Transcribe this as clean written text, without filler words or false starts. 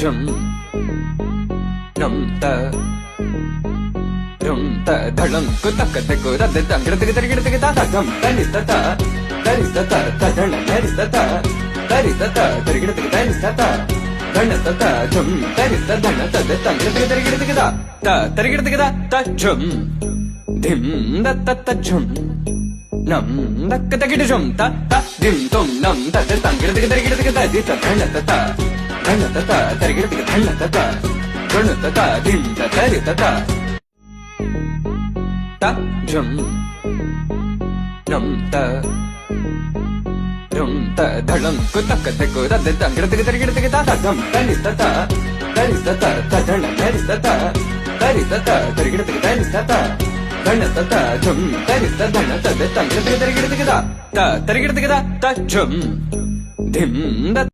rum num ta rum ta dhalam ku tak de ku da de dang de de ta dam tani ta tari ta ta dhan tari ta tari ta tari de tani ta dhan ta rum tari ta dhan ta de dang de ta tari de ta rum dim da ta rum nam dak ta gid rum ta dim tum nam ta de dang de ta di ta dhan ta tari de dhan ta dhan ta dim ta tari ta rum nam ta rum ta dhalam ku tak de ku da de dang de ta dam tani ta tari ta dhan tari ta tari ta tari de tani ta dhan ta rum tari ta dhan ta de dang de ta tari de ta rum dim da